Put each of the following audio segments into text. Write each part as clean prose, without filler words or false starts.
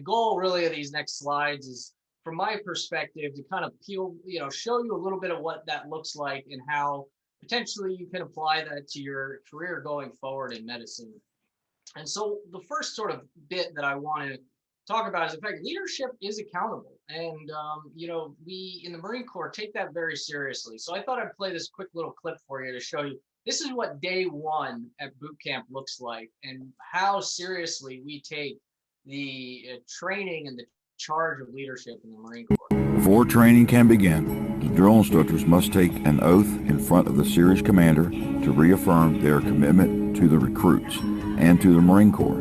goal really of these next slides is, from my perspective, to kind of show you a little bit of what that looks like and how potentially you can apply that to your career going forward in medicine. And so the first sort of bit that I want to talk about is the fact leadership is accountable. And, we in the Marine Corps take that very seriously. So I thought I'd play this quick little clip for you to show you this is what day one at boot camp looks like and how seriously we take the training and the charge of leadership in the Marine Corps. Before training can begin, the drill instructors must take an oath in front of the series commander to reaffirm their commitment to the recruits and to the Marine Corps.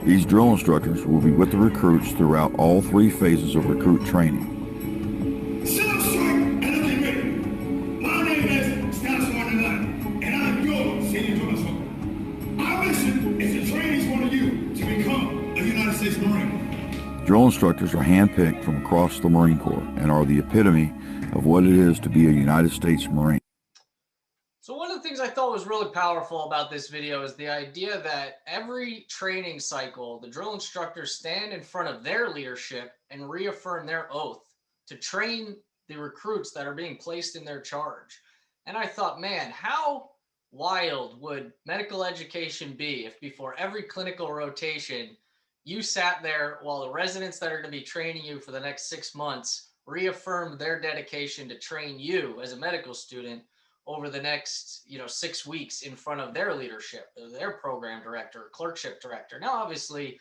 These drill instructors will be with the recruits throughout all 3 phases of recruit training. Drill instructors are handpicked from across the Marine Corps and are the epitome of what it is to be a United States Marine. So one of the things I thought was really powerful about this video is the idea that every training cycle, the drill instructors stand in front of their leadership and reaffirm their oath to train the recruits that are being placed in their charge. And I thought, man, how wild would medical education be if before every clinical rotation, you sat there while the residents that are going to be training you for the next 6 months reaffirmed their dedication to train you as a medical student over the next 6 weeks in front of their leadership, their program director, clerkship director. Now, obviously,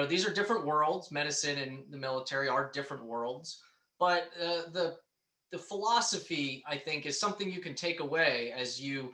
these are different worlds. Medicine and the military are different worlds, but the philosophy, I think, is something you can take away as you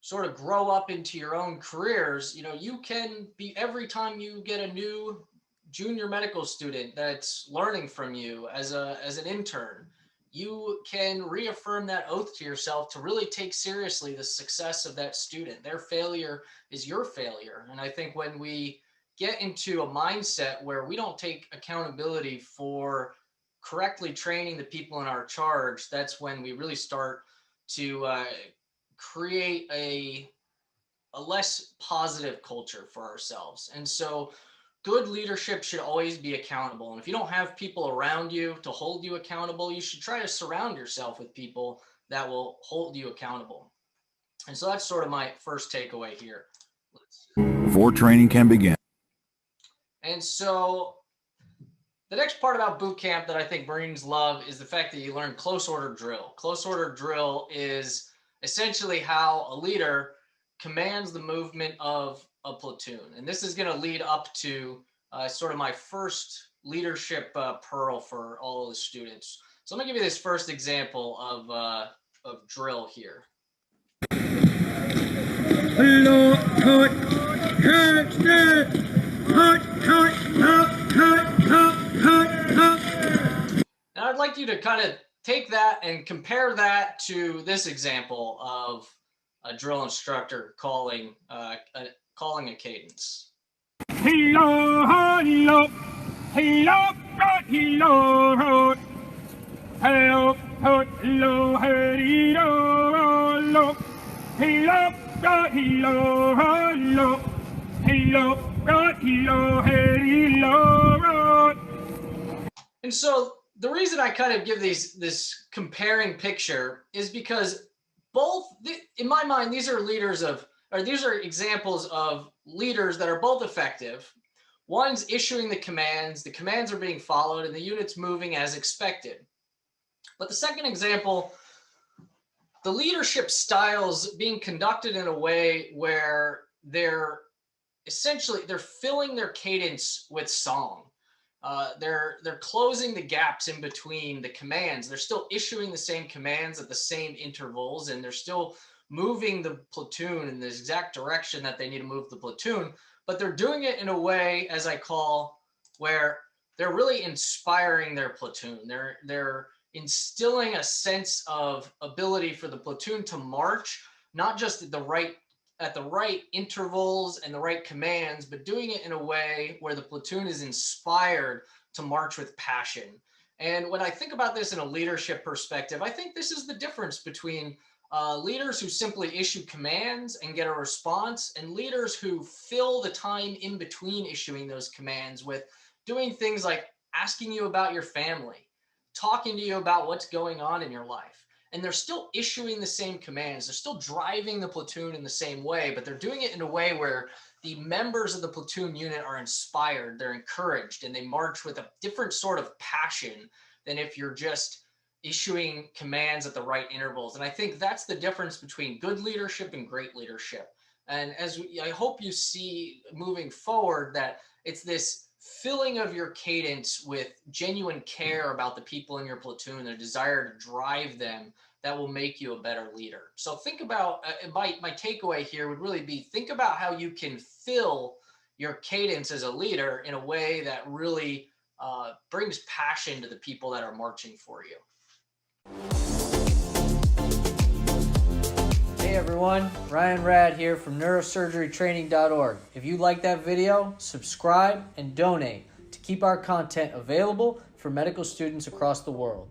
sort of grow up into your own careers. You can be, every time you get a new junior medical student that's learning from you as an intern, you can reaffirm that oath to yourself to really take seriously the success of that student. Their failure is your failure. And I think when we get into a mindset where we don't take accountability for correctly training the people in our charge, that's when we really start to create a less positive culture for ourselves. And so good leadership should always be accountable. And if you don't have people around you to hold you accountable, you should try to surround yourself with people that will hold you accountable. And so that's sort of my first takeaway here. Before training can begin. And so the next part about boot camp that I think Marines love is the fact that you learn close order drill. Close order drill is essentially how a leader commands the movement of a platoon. And this is going to lead up to sort of my first leadership pearl for all of the students. So I'm going to give you this first example of drill here. Now I'd like you to kind of take that and compare that to this example of a drill instructor calling a cadence. Hello, hello, hello, hello, hello, hello, hello, hello, hello, hello, hello. And so the reason I kind of give this comparing picture is because in my mind, these are examples of leaders that are both effective. One's issuing the commands are being followed, and the unit's moving as expected. But the second example, the leadership styles being conducted in a way where they're filling their cadence with song. They're closing the gaps in between the commands. They're still issuing the same commands at the same intervals, and they're still moving the platoon in the exact direction that they need to move the platoon, but they're doing it in a way, as I call, where they're really inspiring their platoon. They're instilling a sense of ability for the platoon to march, not just at the right intervals and the right commands, but doing it in a way where the platoon is inspired to march with passion. And when I think about this in a leadership perspective, I think this is the difference between leaders who simply issue commands and get a response, and leaders who fill the time in between issuing those commands with doing things like asking you about your family, talking to you about what's going on in your life. And they're still issuing the same commands. They're still driving the platoon in the same way, but they're doing it in a way where the members of the platoon unit are inspired, they're encouraged, and they march with a different sort of passion than if you're just issuing commands at the right intervals. And I think that's the difference between good leadership and great leadership. And I hope you see moving forward that it's this filling of your cadence with genuine care about the people in your platoon, the desire to drive them, that will make you a better leader. So think about, my takeaway here would really be, think about how you can fill your cadence as a leader in a way that really brings passion to the people that are marching for you. Hey everyone, Ryan Rad here from Neurosurgerytraining.org. If you like that video, subscribe and donate to keep our content available for medical students across the world.